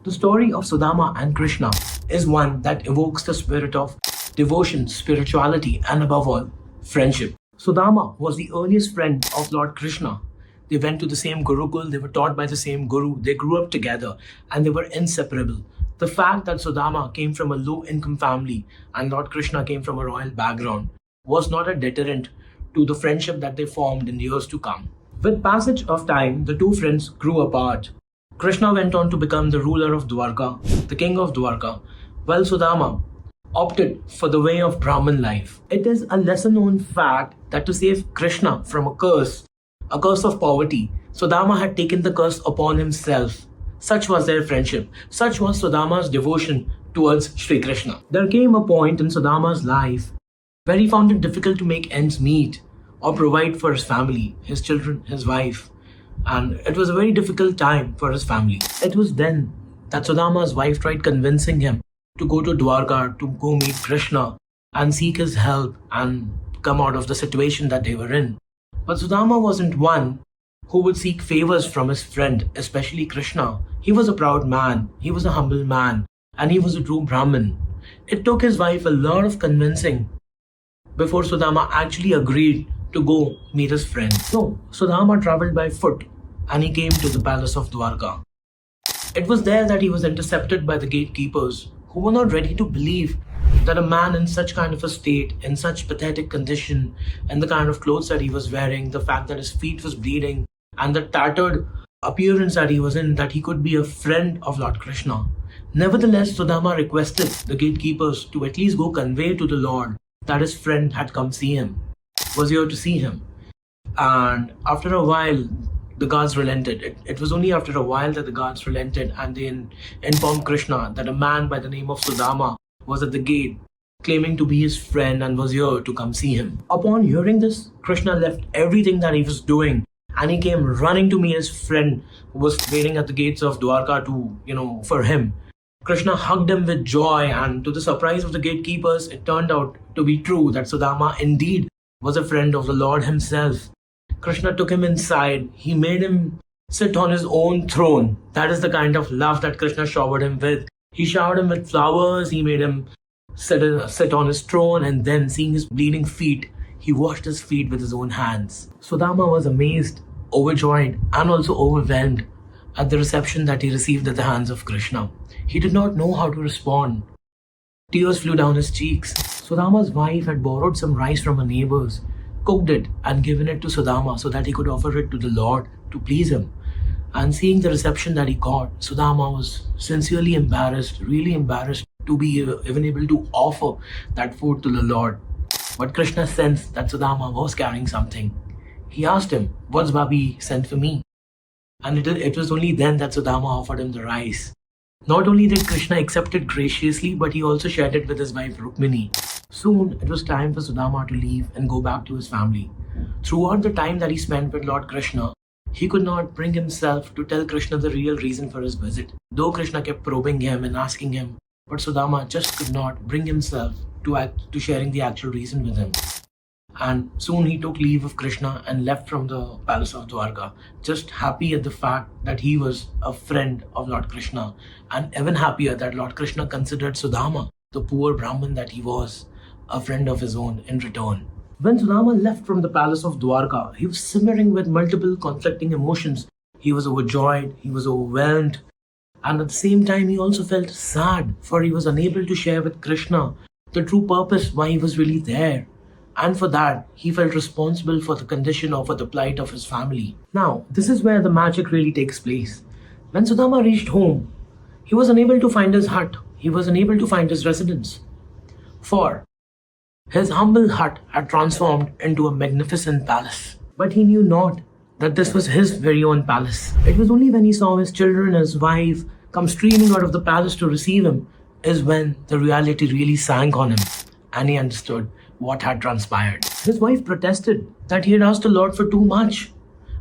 The story of Sudama and Krishna is one that evokes the spirit of devotion, spirituality, and above all, friendship. Sudama was the earliest friend of Lord Krishna. They went to the same Gurukul, they were taught by the same Guru, they grew up together, and they were inseparable. The fact that Sudama came from a low-income family and Lord Krishna came from a royal background was not a deterrent to the friendship that they formed in years to come. With passage of time, the two friends grew apart. Krishna went on to become the ruler of Dwarka, the king of Dwarka, while Sudama opted for the way of Brahmin life. It is a lesser known fact that to save Krishna from a curse of poverty, Sudama had taken the curse upon himself. Such was their friendship. Such was Sudama's devotion towards Sri Krishna. There came a point in Sudama's life where he found it difficult to make ends meet or provide for his family, his children, his wife. And it was a very difficult time for his family. It was then that Sudama's wife tried convincing him to go to Dwarka, to go meet Krishna and seek his help and come out of the situation that they were in. But Sudama wasn't one who would seek favors from his friend, especially Krishna. He was a proud man, he was a humble man, and he was a true Brahmin. It took his wife a lot of convincing before Sudama actually agreed to go meet his friend. So, Sudama travelled by foot and he came to the palace of Dwarka. It was there that he was intercepted by the gatekeepers who were not ready to believe that a man in such kind of a state, in such pathetic condition, and the kind of clothes that he was wearing, the fact that his feet was bleeding, and the tattered appearance that he was in, that he could be a friend of Lord Krishna. Nevertheless, Sudama requested the gatekeepers to at least go convey to the Lord that his friend had come see him, was here to see him. And after a while, the guards relented. It was only after a while that the guards relented and they informed Krishna that a man by the name of Sudama was at the gate claiming to be his friend and was here to come see him. Upon hearing this, Krishna left everything that he was doing and he came running to meet his friend who was waiting at the gates of Dwarka for him. Krishna hugged him with joy, and to the surprise of the gatekeepers, it turned out to be true that Sudama indeed was a friend of the Lord himself. Krishna took him inside. He made him sit on his own throne. That is the kind of love that Krishna showered him with. He showered him with flowers. He made him sit on his throne, and then seeing his bleeding feet, he washed his feet with his own hands. Sudama was amazed, overjoyed, and also overwhelmed at the reception that he received at the hands of Krishna. He did not know how to respond. Tears flew down his cheeks. Sudama's wife had borrowed some rice from her neighbors, cooked it and given it to Sudama so that he could offer it to the Lord to please him. And seeing the reception that he got, Sudama was sincerely embarrassed, really embarrassed to be even able to offer that food to the Lord. But Krishna sensed that Sudama was carrying something. He asked him, "What's Babi sent for me?" And it was only then that Sudama offered him the rice. Not only did Krishna accept it graciously, but he also shared it with his wife Rukmini. Soon, it was time for Sudama to leave and go back to his family. Throughout the time that he spent with Lord Krishna, he could not bring himself to tell Krishna the real reason for his visit. Though Krishna kept probing him and asking him, but Sudama just could not bring himself to sharing the actual reason with him. And soon he took leave of Krishna and left from the palace of Dwarka, just happy at the fact that he was a friend of Lord Krishna, and even happier that Lord Krishna considered Sudama, the poor Brahmin that he was, a friend of his own in return. When Sudama left from the palace of Dwarka, he was simmering with multiple conflicting emotions. He was overjoyed, he was overwhelmed, and at the same time he also felt sad, for he was unable to share with Krishna the true purpose why he was really there. And for that, he felt responsible for the condition or for the plight of his family. Now, this is where the magic really takes place. When Sudama reached home, he was unable to find his hut. He was unable to find his residence. For his humble hut had transformed into a magnificent palace. But he knew not that this was his very own palace. It was only when he saw his children and his wife come streaming out of the palace to receive him is when the reality really sank on him and he understood what had transpired. His wife protested that he had asked the Lord for too much,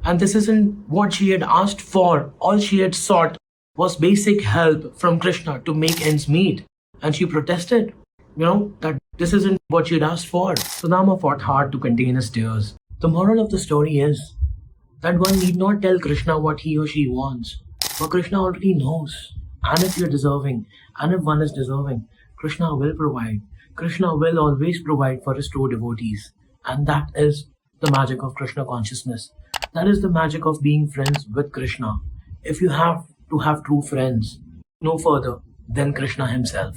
and this isn't what she had asked for. All she had sought was basic help from Krishna to make ends meet, and she protested, that this isn't what she had asked for. Sudama fought hard to contain his tears. The moral of the story is that one need not tell Krishna what he or she wants, for Krishna already knows, And if you're deserving, and if one is deserving, Krishna will provide. Krishna will always provide for his true devotees. And that is the magic of Krishna consciousness. That is the magic of being friends with Krishna. If you have to have true friends, no further than Krishna himself.